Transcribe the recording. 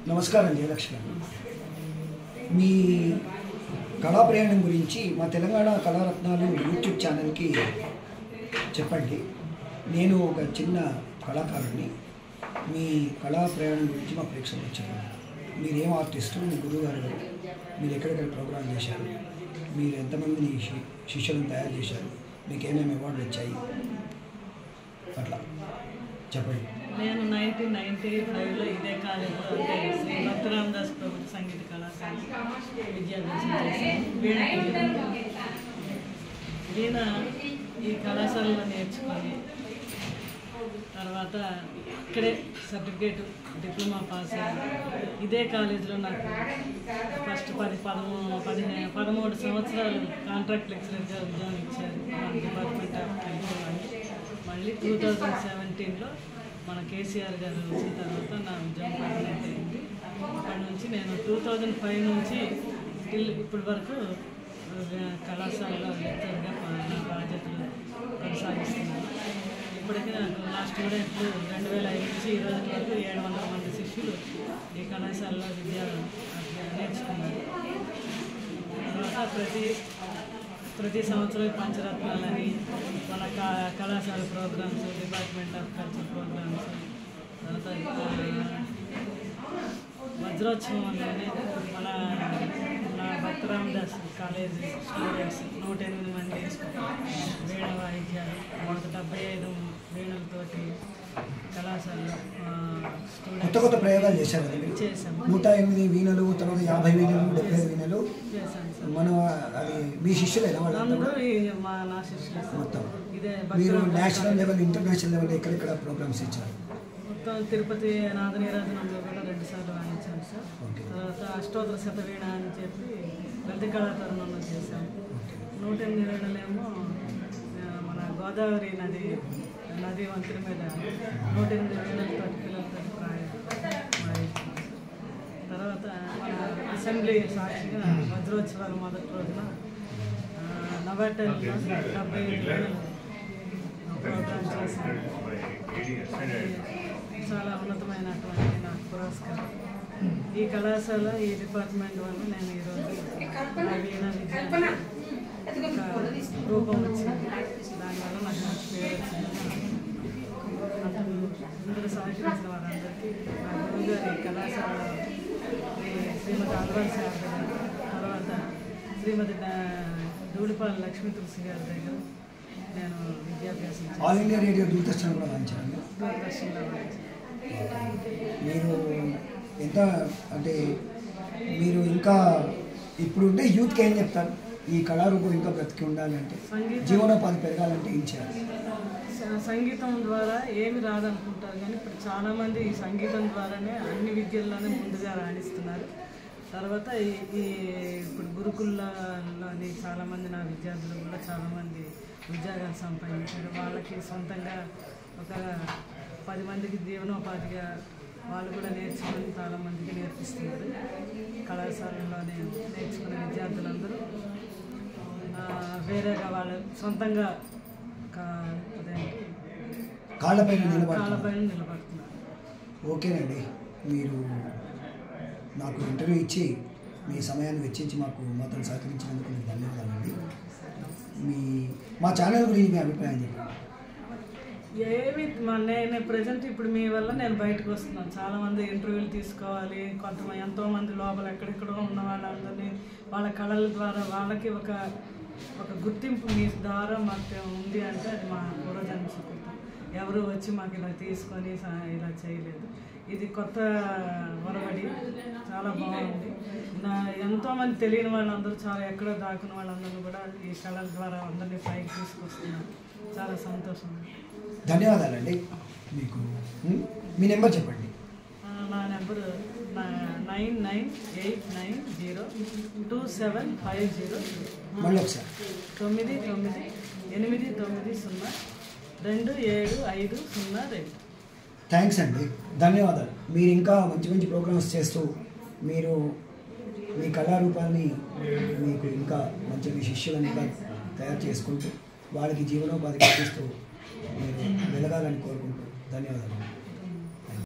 నమస్కారం జయలక్ష్మి. మీ కళా ప్రయాణం గురించి మా తెలంగాణ కళారత్నాలు యూట్యూబ్ ఛానల్కి చెప్పండి. నేను ఒక చిన్న కళాకారుడిని. మీ కళా ప్రయాణం గురించి మా ప్రేక్షకులకు చెప్పండి. మీరేం ఆర్టిస్టు, మీ గురువు గారు, మీరు ఎక్కడెక్కడ ప్రోగ్రామ్ చేశారు, మీరు ఎంతమందిని శిష్యులను తయారు చేశారు, మీకు ఏమేమి అవార్డులు వచ్చాయి, అట్లా చెప్పండి. నేను 1995లో ఇదే కాలేజీలో అంటే శ్రీ భక్తి రామదాస్ ప్రభుత్వ సంగీత కళాశాల విద్యాభ్యాసం చేశాను. వీణ ఈ కళాశాలలో నేర్చుకొని తర్వాత ఇక్కడే సర్టిఫికేట్ డిప్లొమా పాస్ అయ్యాను. ఇదే కాలేజీలో నాకు ఫస్ట్ 13 సంవత్సరాలు కాంట్రాక్ట్ లెక్చరర్గా ఉద్యోగం ఇచ్చారు మన డిపార్ట్మెంట్ ఆఫ్ కల్చర్. మళ్ళీ 2017లో మన కేసీఆర్ గారు వచ్చిన తర్వాత నా ఉద్యోగం పర్మనెంట్ అయింది. అక్కడి నుంచి నేను 2005 నుంచి ఇప్పటి వరకు కళాశాలలో లెక్చర్గా నా బాధ్యతలు కొనసాగిస్తున్నాను. ఇప్పటికీ నాకు నా స్టూడెంట్లు 2005 నుంచి ఈ రోజు వరకు 700 మంది శిష్యులు ఈ కళాశాలలో విద్య నేర్చుకున్నారు. తర్వాత ప్రతి సంవత్సరం పంచరత్నాలని మన కళాశాల programmes, department of culture programmes, తర్వాత వజ్రోత్సవం అనేది మన భక్తి రామదాస్ కాలేజ్ స్టూడెంట్స్ 108 మంది వీణ వాయిద్యాలు 175 వీణలతోటి కళాశాలలో కొత్త ప్రయోగాలు చేశారు. చేశాము. 108 వీణలు, తర్వాత 50 వీణలు, 75 వీణలు చేశాను. మనం అది మీ శిష్యులేనా? అందరూ నా శిష్యులు మొత్తం ఇదే మీరు నేషనల్ లెవెల్, ఇంటర్నేషనల్ లెవెల్ ఎక్కడెక్కడ ప్రోగ్రామ్స్ ఇచ్చారు? మొత్తం తిరుపతి నాదనీరాజనంలో కూడా 2 సార్లు వాయించాను సార్. తర్వాత అష్టోత్తర శతవీణ అని చెప్పి లలిత కళాతరుణంలో చేశాము. 108 వీణలేమో మన గోదావరి నది వంతెన మీద 108 వీణలతో పిల్లలతో వాయించాము. తర్వాత మన అసెంబ్లీ సాక్షిగా వజ్రోత్సవాలు మొదటి రోజున నవాటల్లో 75 వీణలు ప్రోగ్రామ్ చేశాను. చాలా ఉన్నతమైనటువంటి నాకు పురస్కారం. ఈ కళాశాల, ఈ డిపార్ట్మెంట్ వల్ల నేను ఈరోజు వీణ విద్య రూపం వచ్చింది. దానివల్ల నాకు మంచి పేరు వచ్చింది. అందరూ సహకరించిన వారందరికీ నా గురువు గారి కళాశాల శ్రీమతి అల్వాల్ శారద గారు, తర్వాత శ్రీమతి దూడిపాల లక్ష్మీ తులసి గారి దగ్గర నేను విద్యాభ్యాసం చేశాను. ఆల్ ఇండియా రేడియో దూరదర్శన్ కూడా వాయించాను. దూరదర్శన్లో మీరు ఎంత అంటే మీరు ఇంకా ఇప్పుడుంటే యూత్కి ఏం చెప్తారు? ఈ కళారూపం ఇంకా బ్రతికి ఉండాలి అంటే, జీవనోపాధి పెరగాలంటే ఏం చేయాలి? సంగీతం ద్వారా ఏమి రాదనుకుంటారు, కానీ ఇప్పుడు చాలామంది ఈ సంగీతం ద్వారానే అన్ని విద్యల్లోనే ముందుగా రాణిస్తున్నారు. తర్వాత ఇప్పుడు గురుకుల్లోని చాలామంది నా విద్యార్థులు కూడా చాలామంది ఉద్యోగాలు సంపాదించారు. వాళ్ళకి సొంతంగా ఒక 10 మందికి జీవనోపాధిగా వాళ్ళు కూడా నేర్చుకుని చాలామందికి నేర్పిస్తున్నారు. కళాశాలలోనే నేర్చుకున్న విద్యార్థులందరూ వేరేగా వాళ్ళు సొంతంగా కాళ్ళపైన నిలబడుతున్నారు. ఓకేనండి, మీరు నాకు ఇంటర్వ్యూ ఇచ్చి మీ సమయాన్ని వెచ్చించి మాతో సహకరించినందుకు మీకు ధన్యవాదాలండి. మా ఛానల్ గురించి మీ అభిప్రాయం చెప్పండి. నేను ప్రజెంట్ ఇప్పుడు మీ వల్ల నేను బయటకు వస్తున్నాను. చాలామంది ఇంటర్వ్యూలు తీసుకోవాలి, కొంతమంది ఎంతోమంది లోపల ఎక్కడెక్కడో ఉన్న వాళ్ళందరినీ వాళ్ళ కళల ద్వారా వాళ్ళకి ఒక గుర్తింపు మీ ద్వారా మాకు ఉంది అంటే అది మా పూర్వజన్మ సుకృతం. ఎవరు వచ్చి మాకు ఇలా తీసుకొని ఇలా చేయలేదు. ఇది కొత్త ఒరవడి, చాలా బాగుంది. ఎంతోమంది తెలియని వాళ్ళందరూ, చాలా ఎక్కడో దాక్కున్న వాళ్ళందరూ కూడా ఈ కళల ద్వారా అందరినీ పైకి తీసుకొస్తున్నారు. చాలా సంతోషం. ధన్యవాదాలండి. మీకు మీ నెంబర్ చెప్పండి. నా నెంబరు 9989027502. మళ్ళీ ఒకసారి 9989027502. థ్యాంక్స్ అండి, ధన్యవాదాలు. మీరు ఇంకా మంచి ప్రోగ్రామ్స్ చేస్తూ మీరు మీ కళారూపాన్ని మీకు ఇంకా మంచి శిష్యులను ఇంకా తయారు చేసుకుంటూ వాళ్ళకి జీవనోపాధి కల్పిస్తూ మీరు వెలగాలని కోరుకుంటూ ధన్యవాదాలు.